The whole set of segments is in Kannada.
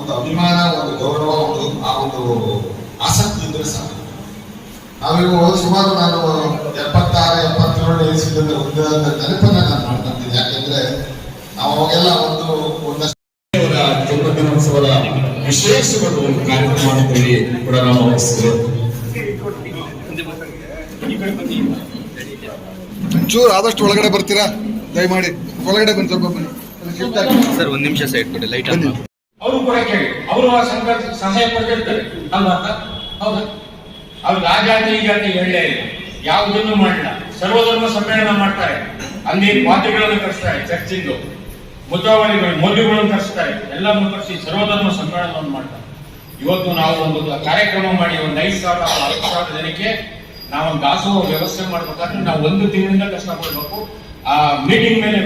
ಒಂದು ಅಭಿಮಾನ, ಒಂದು ಗೌರವ, ಒಂದು ಆಸಕ್ತಿ ಇದ್ರೆ ಸಾಕು. ನಾವಿವು ಸುಮಾರು ನಾನು 76-77 ಇಸ್ವಿಯಿಂದ ಒಂದು ನೆನಪನ್ನ ನಾನು ಮಾಡ್ಕೊಂತೀನಿ. ಯಾಕೆಂದ್ರೆ ನಾವು ಅವಾಗೆಲ್ಲ ಒಂದಷ್ಟು ಜನ್ಮದಿನೋತ್ಸವದ ವಿಶೇಷವಾದ ಒಂದು ಕಾರ್ಯಕ್ರಮ ಮಾಡಿದ್ದೀವಿ ಕೂಡ ನಾವು ಒಂಚೂರು ಆದಷ್ಟು ಒಳಗಡೆ ಬರ್ತೀರಾ ದಯಮಾಡಿ, ಒಳಗಡೆ ಬಂದು ಸ್ವಲ್ಪ ಬನ್ನಿ ಸರ್. ಒಂದ್ ನಿಮಿಷ ಸೈಡ್ ಕೊಡಿ, ಲೈಟ್ ಆನ್. ಅವರು ಕೂಡ ಕೇಳಿ, ಅವರು ಸಹಾಯ ಪಡೆದಿರ್ತಾರೆ ಅಲ್ವಾ? ಹೌದಾ? ಅವ್ರು ರಾಜಾತಿ ಈಗಾತಿ ಹೇಳಲೇ ಇಲ್ಲ, ಯಾವುದನ್ನು ಮಾಡಿಲ್ಲ. ಸರ್ವಧರ್ಮ ಸಮ್ಮೇಳನ ಮಾಡ್ತಾರೆ, ಅಲ್ಲಿ ಪಾತ್ರಿಗಳನ್ನು ಕರೆಸ್ತಾರೆ, ಚರ್ಚಿಂದು ಮುದ್ರಾವಳಿಗಳು ಮೌಲ್ಯಗಳನ್ನು ಕರೆಸ್ತಾರೆ, ಎಲ್ಲರನ್ನು ಕರೆಸಿ ಸರ್ವಧರ್ಮ ಸಮ್ಮೇಳನವನ್ನು ಮಾಡ್ತಾರೆ. ಇವತ್ತು ನಾವು ಒಂದು ಕಾರ್ಯಕ್ರಮ ಮಾಡಿ ಒಂದು 5,000-10,000 ಜನಕ್ಕೆ ನಾವೊಂದು ದಾಸೋಹ ವ್ಯವಸ್ಥೆ ಮಾಡ್ಬೇಕಾದ್ರೆ ನಾವು 1 ತಿಂಗಳಿಂದ ಕಷ್ಟಪಡಬೇಕು. ಆ ಮೀಟಿಂಗ್ ಮೇಲೆ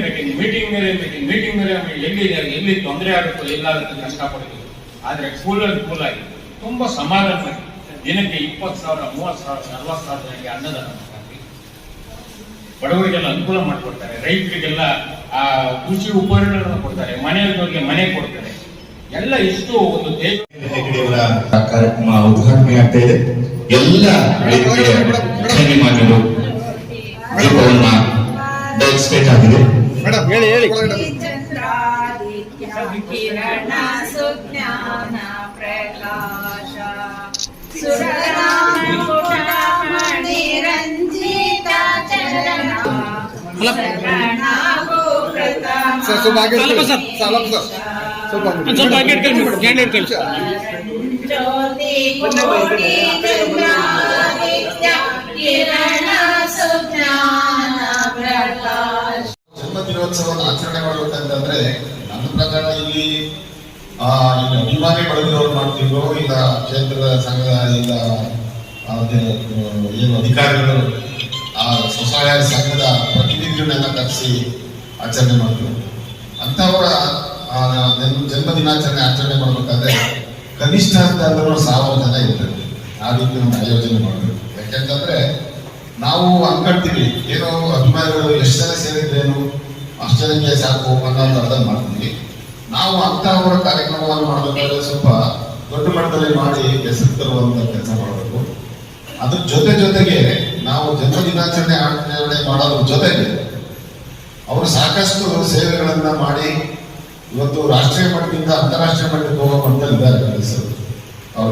ಎಲ್ಲಿ ತೊಂದರೆ ಆಗುತ್ತೋ ಎಲ್ಲಾಗುತ್ತೆ ಕಷ್ಟಪಡ್ತೀವಿ. ಆದ್ರೆ ಕೂಲ್ ಆಗಿ ತುಂಬಾ ಸಮಾಧಾನ ದಿನಕ್ಕೆ 20,000, 30,000, 40,000 ಜನಕ್ಕೆ ಅನ್ನದಾನ ಮಾಡ್ತಾರೆ. ಬಡವರಿಗೆಲ್ಲ ಅನುಕೂಲ ಮಾಡಿಕೊಡ್ತಾರೆ, ರೈತರಿಗೆಲ್ಲ ಕೃಷಿ ಉಪಕರಣಗಳನ್ನು ಕೊಡ್ತಾರೆ, ಮನೆಯವರಿಗೆ ಮನೆ ಕೊಡ್ತಾರೆ. ಎಲ್ಲ ಎಷ್ಟು ಒಂದು ಹೆಗ್ಗಡೆಯವರ ಕಾರ್ಯಕ್ರಮ ಉದ್ಘಾಟನೆ ಆಗ್ತಾ ಇದೆ. ಎಲ್ಲ ಮಾನ್ಯರು ದೀಪವನ್ನ ಬೆಳೆಸಬೇಕಾಗಿದೆ. ಮೇಡಮ್ ಹೇಳಿ ಕಿರಣ ಸುಜ್ಞಾನ ಪ್ರಕಾಶ ನಿರಂಜಿತ ಚರಣ ಜನ್ಮದಿನೋತ್ಸವವನ್ನು ಆಚರಣೆ ಮಾಡಬೇಕಂತಂದ್ರೆ ನನ್ನ ಪ್ರಕಾರ ಇಲ್ಲಿ ಅಭಿಮಾನಿ ಬಳಗದವ್ರು ಮಾಡ್ತಿದ್ರು, ಇಲ್ಲ ಕ್ಷೇತ್ರದ ಸಂಘದ ಇಲ್ಲ ಏನು ಅಧಿಕಾರಿಗಳು ಆ ಸ್ವಸಹಾಯ ಸಂಘದ ಪ್ರತಿನಿಧಿಗಳನ್ನೆಲ್ಲ ಕರೆಸಿ ಆಚರಣೆ ಮಾಡಿದ್ರು. ಅಂಥವರ ಜನ್ಮ ದಿನಾಚರಣೆ ಆಚರಣೆ ಮಾಡಬೇಕಾದ್ರೆ ಕನಿಷ್ಠ ಅಂತ ಅಂದ್ರೂ 1,000 ಜನ ಇರ್ತಾರೆ. ಆ ರೀತಿ ನಾವು ಆಯೋಜನೆ ಮಾಡಬೇಕು. ಯಾಕೆಂತಂದ್ರೆ ನಾವು ಅನ್ಕೊಳ್ತೀವಿ ಏನೋ ಅಭಿಮಾನಿಗಳು ಎಷ್ಟು ಜನ ಸೇರಿದ್ರೇನು ಅಷ್ಟು ಜನಕ್ಕೆ ಸಾಕು ಅನ್ನೋದು ಅರ್ಥ ಮಾಡ್ತೀವಿ. ನಾವು ಅಂಥವರ ಕಾರ್ಯಕ್ರಮವನ್ನು ಮಾಡಬೇಕಾದ್ರೆ ಸ್ವಲ್ಪ ದೊಡ್ಡ ಮಟ್ಟದಲ್ಲಿ ಮಾಡಿ ಹೆಸರು ತರುವಂತ ಕೆಲಸ ಮಾಡಬೇಕು. ಅದ್ರ ಜೊತೆಗೆ ನಾವು ಜನ್ಮ ದಿನಾಚರಣೆ ಆಚರಣೆ ಮಾಡೋದ್ರ ಜೊತೆಗೆ ಅವರು ಸಾಕಷ್ಟು ಸೇವೆಗಳನ್ನ ಮಾಡಿ ಇವತ್ತು ರಾಷ್ಟ್ರೀಯ ಮಟ್ಟದಿಂದ ಅಂತಾರಾಷ್ಟ್ರೀಯ ಮಟ್ಟಕ್ಕೆ ಹೋಗೋ ಮಟ್ಟದಲ್ಲಿ ಇದ್ದಾರೆ ಕೆಲಸರು. ಅವ್ರ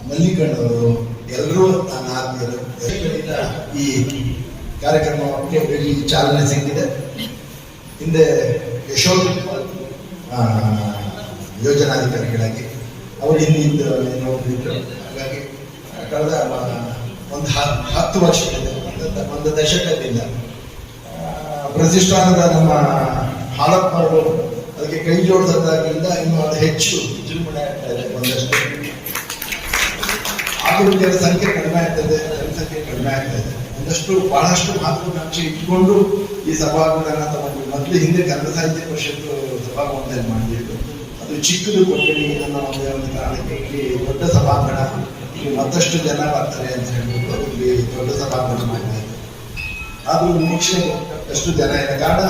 ಮಲ್ಲಿಕಣ್ಣವರು ಎಲ್ಲರೂ ನನ್ನ ಆತ್ಮೀಯರು. ಈ ಕಾರ್ಯಕ್ರಮಕ್ಕೆ ಚಾಲನೆ ಸಿಕ್ಕಿದೆ. ಹಿಂದೆ ಯಶೋಧ ಯೋಜನಾಧಿಕಾರಿಗಳಾಗಿ ಅವರು ಹಿಂದಿದ್ದು ನೋಡಿದ್ರು. ಹಾಗಾಗಿ ಕಳೆದ ಒಂದು 10 ವರ್ಷದಿಂದ, ಒಂದು ದಶಕದಿಂದ ಪ್ರತಿಷ್ಠಾನದ ನಮ್ಮ ಹಾಲಪ್ಪರು ಅದಕ್ಕೆ ಕೈ ಜೋಡಿದಾಗಿಂದ ಇನ್ನೂ ಅದು ಹೆಚ್ಚು ವಿಜೃಂಭಣೆ ಆಗ್ತಾ ಇದೆ. ಒಂದಷ್ಟು ಆರೋಗ್ಯದ ಸಂಖ್ಯೆ ಕಡಿಮೆ ಆಗ್ತದೆ, ಜನಸಂಖ್ಯೆ ಕಡಿಮೆ ಆಗ್ತಾ ಇದೆ. ಒಂದಷ್ಟು ಬಹಳಷ್ಟು ಮಹತ್ವಾಕಾಂಕ್ಷೆ ಇಟ್ಕೊಂಡು ಈ ಸಭಾಂಗಣ ತಗೊಂಡು ಮೊದಲು ಹಿಂದೆ ಕನ್ನಡ ಸಾಹಿತ್ಯ ಪರಿಷತ್ತು ಸಭಾಂಗಣದಲ್ಲಿ ಮಾಡಿದ್ರು. ಅದು ಚಿಕ್ಕದು ಕೊಠಡಿ ಅನ್ನೋ ಒಂದು ಕಾರಣಕ್ಕೆ ಇಲ್ಲಿ ದೊಡ್ಡ ಸಭಾಂಗಣ, ಇಲ್ಲಿ ಮತ್ತಷ್ಟು ಜನ ಬರ್ತಾರೆ ಅಂತ ಹೇಳ್ಬಿಟ್ಟು ಇಲ್ಲಿ ದೊಡ್ಡ ಸಭಾಂಗಣ ಮಾಡಿದ್ದಾರೆ. ಅದು ನಿರೀಕ್ಷೆ ಎಷ್ಟು ಜನ ಇದೆ ಕಾರಣ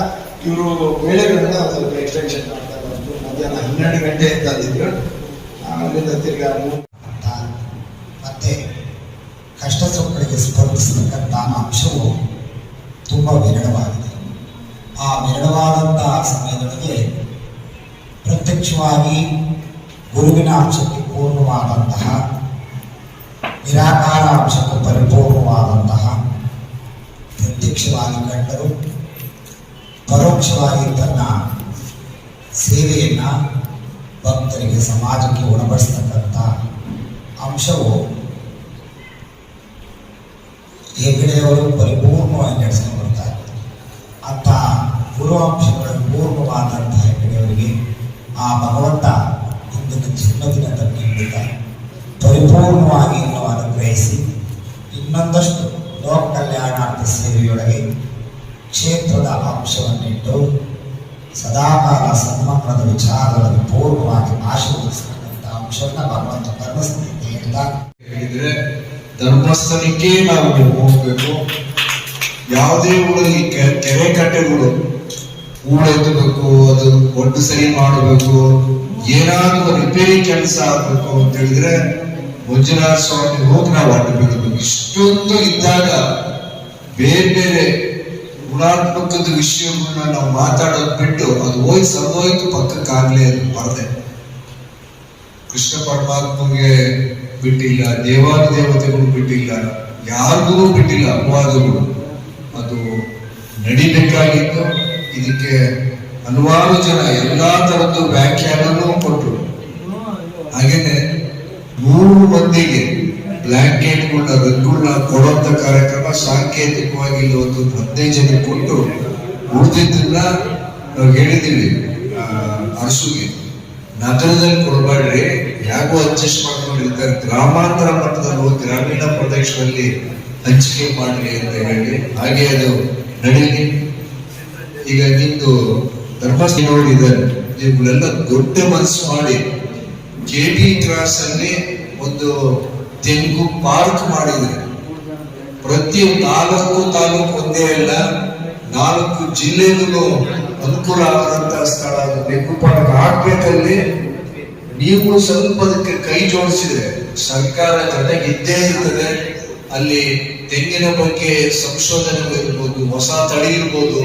ಇವರು ವೇಳೆಗಳನ್ನ ಸ್ವಲ್ಪ ಎಕ್ಸ್ಟೆನ್ಷನ್ ಮಾಡ್ತಾ ಬಂದು ಮಧ್ಯಾಹ್ನ 12 ಗಂಟೆ ಅಂತ ಅಂದಿದ್ರು. ಅಲ್ಲಿಂದ ತಿರ್ಗಾ ಮತ್ತೆ ಕಷ್ಟ ಸುಖಗಳಿಗೆ ಸ್ಪರ್ಧಿಸತಕ್ಕಂಥ ಅಂಶವು ತುಂಬ ವಿರಳವಾಗಿದೆ. ಆ ವಿರಳವಾದಂತಹ ಸಮಯದೊಳಗೆ ಪ್ರತ್ಯಕ್ಷವಾಗಿ ಗುರುವಿನ ಅಂಶಕ್ಕೆ ಪೂರ್ಣವಾದಂತಹ, ನಿರಾಕಾರ ಅಂಶಕ್ಕೆ ಪರಿಪೂರ್ಣವಾದಂತಹ ಪ್ರತ್ಯಕ್ಷವಾಗಿ ಕಂಡರು, ಪರೋಕ್ಷವಾಗಿ ತನ್ನ ಸೇವೆಯನ್ನ ಭಕ್ತರಿಗೆ ಸಮಾಜಕ್ಕೆ ಉಣಬಡಿಸ್ತಕ್ಕಂಥ ಅಂಶವು ಹೆಗ್ಗಡೆಯವರು ಪರಿಪೂರ್ಣವಾಗಿ ನಡೆಸ್ಕೊಂಡು ಬರ್ತಾರೆ. ಅಂಥ ಗುರು ಅಂಶಗಳು ಪೂರ್ಣವಾದಂತಹ ಹೆಗ್ಗಡೆಯವರಿಗೆ ಆ ಭಗವಂತ ಇಂದಿನ ಜನ್ಮದಿನದಲ್ಲಿ ನೀಡಿದ್ದಾರೆ. ಪರಿಪೂರ್ಣವಾಗಿ ಇನ್ನೂ ಅನುಗ್ರಹಿಸಿ ಇನ್ನೊಂದಷ್ಟು ಲೋಕ ಕಲ್ಯಾಣಾರ್ಥ ಸೇವೆಯೊಳಗೆ ಕ್ಷೇತ್ರದ ಅಂಶವನ್ನಿಟ್ಟು ಸದಾಕಾಲ ಸನ್ಮಾನದ ವಿಚಾರಗಳನ್ನು ಪೂರ್ಣವಾಗಿ ಆಶೀರ್ವದಿಸತಕ್ಕಂಥ ಅಂಶವನ್ನು ಭಗವಂತ ಧರ್ಮಸ್ಥಿತಿ ಹೇಳಿದ್ರೆ ಧರ್ಮಸ್ಥಳಕ್ಕೆ ನಾವು ಹೋಗ್ಬೇಕು. ಯಾವುದೇ ಊರಲ್ಲಿ ಕೆರೆ ಕಟ್ಟೆಗಳು ಹೂಳೆತ್ತಬೇಕು, ಅದು ಒಟ್ಟು ಸರಿ ಮಾಡಬೇಕು, ಏನಾದ್ರೂ ರಿಪೇರಿ ಕೆಲಸ ಆಗ್ಬೇಕು ಅಂತ ಹೇಳಿದ್ರೆ ಮಂಜುನಾಥ ಸ್ವಾಮಿ ಹೋಗಿ ನಾವು ಅಡ್ಡ ಬೀಳಬೇಕು. ಇಷ್ಟೊಂದು ಇದ್ದಾಗ ಬೇರೆ ಬೇರೆ ಗುಣಾತ್ಮಕದ ವಿಷಯಗಳನ್ನ ನಾವು ಮಾತಾಡೋದು ಬಿಟ್ಟು ಅದು ಹೋಗಿ ಸರ್ವೋಯ್ತು ಪಕ್ಕಕ್ಕಾಗ್ಲೇ ಅದು ಬರದೆ. ಕೃಷ್ಣ ಪರಮಾತ್ಮಗೆ ಬಿಟ್ಟಿಲ್ಲ, ದೇವಾನುದೇವತೆಗಳು ಬಿಟ್ಟಿಲ್ಲ, ಯಾರಿಗೂ ಬಿಟ್ಟಿಲ್ಲ ಅಪವಾದಗಳು. ಅದು ನಡಿಬೇಕಾಗಿತ್ತು. ಇದಕ್ಕೆ ಹಲವಾರು ಜನ ಎಲ್ಲಾ ತರದ್ದು ವ್ಯಾಖ್ಯಾನನೂ ಕೊಟ್ಟರು. ಹಾಗೇನೆ 100 ಮಂದಿಗೆ ಬ್ಲಾಂಕೆಟ್ಗಳನ್ನ ರಗ್ಗುಗಳನ್ನ ಕೊಡುವಂತ ಕಾರ್ಯಕ್ರಮ ಸಾಂಕೇತಿಕವಾಗಿ ಇಲ್ಲಿ ಒಂದು 15 ಜನ ಕೊಟ್ಟು ಉಳಿದಿದ್ದನ್ನ ನಾವು ಹೇಳಿದ್ದೀವಿ. ಅರಸುಗೆ ನಗರದಲ್ಲಿ ಕೊಡಬೇಡ್ರಿ, ಯಾಕೋ ಅಡ್ಜಸ್ಟ್ ಮಾಡ್ಕೊಂಡಿರ್ತಾರೆ, ಗ್ರಾಮಾಂತರ ಮಟ್ಟದಲ್ಲಿ ಹೋಗಿ ಗ್ರಾಮೀಣ ಪ್ರದೇಶದಲ್ಲಿ ಹಂಚಿಕೆ ಮಾಡ್ರಿ ಅಂತ ಹೇಳಿ ಹಾಗೆ ಅದು ನಡೀಲಿ. ಈಗ ನಿಮ್ದು ಧರ್ಮಸ್ಥಳವರು ಇದ್ದಾರೆ, ಇವುಗಳೆಲ್ಲ ದೊಡ್ಡ ಮನಸ್ಸು ಮಾಡಿ KT ಕ್ರಾಸ್ ಅಲ್ಲಿ ಒಂದು ತೆಂಗು ಪಾರ್ಕ್ ಮಾಡಿದ್ರೆ ಪ್ರತಿ 4 ತಾಲೂಕು ಒಂದೇ ಅಲ್ಲ 4 ಜಿಲ್ಲೆಗೂ ಅನುಕೂಲ ಆಗುವಂತ ಸ್ಥಳ ಅದು ತೆಂಗು ಪಾರ್ಕ್ ಆಗ್ಬೇಕಲ್ಲಿ. ನೀವು ಸ್ವಲ್ಪ ಅದಕ್ಕೆ ಕೈ ಜೋಡಿಸಿದ್ರೆ ಸರ್ಕಾರ ಜೊತೆಗೆ ಇದ್ದೇ ಇರ್ತದೆ. ಅಲ್ಲಿ ತೆಂಗಿನ ಬಗ್ಗೆ ಸಂಶೋಧನೆಗಳು ಇರ್ಬೋದು, ಹೊಸ ತಳಿ ಇರ್ಬೋದು,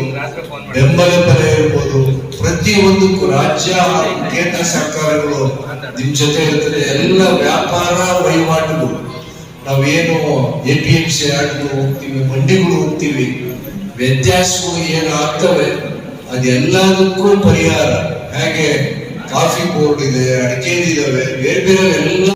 ಬೆಂಬಲ ಬೆಲೆ ಇರ್ಬೋದು, ಪ್ರತಿಯೊಂದಕ್ಕೂ ರಾಜ್ಯ ಹಾಗೂ ಕೇಂದ್ರ ಸರ್ಕಾರಗಳು ನಿಮ್ ಜೊತೆ ಇರ್ತದೆ. ಎಲ್ಲ ವ್ಯಾಪಾರ ವಹಿವಾಟುಗಳು ನಾವೇನು APMC ಆಟಗಳು ಹೋಗ್ತೀವಿ, ಮಂಡಿಗಳು ಹೋಗ್ತೀವಿ, ವ್ಯತ್ಯಾಸಗಳು ಏನು ಆಗ್ತವೆ ಅದೆಲ್ಲದಕ್ಕೂ ಪರಿಹಾರ. ಹಾಗೆ ಕಾಫಿ ಬೋರ್ಡ್ ಇದೆ, ಅಡಿಕೆದಿದಾವೆ, ಬೇರೆ ಬೇರೆ ಎಲ್ಲ